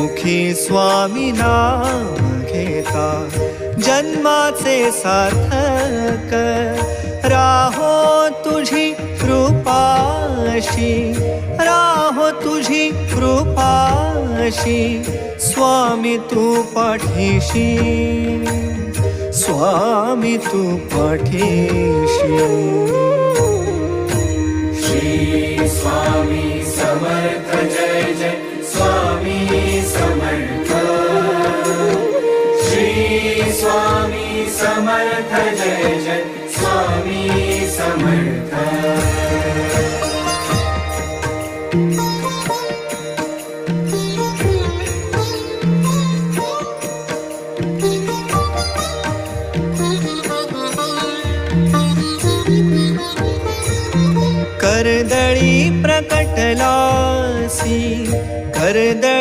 मुखी स्वामी नाम घेता जन्माचे सार्थक राहो तुझी कृपाशी, राहो तुझी कृपाशी स्वामी तू पाठीशी, स्वामी तू पाठीशी. श्री स्वामी समर्थ जय जय स्वामी समर्थ. श्री स्वामी समर्थ जय जय स्वामी समर्थ. कर्दळी प्रकटलासी कर्दळी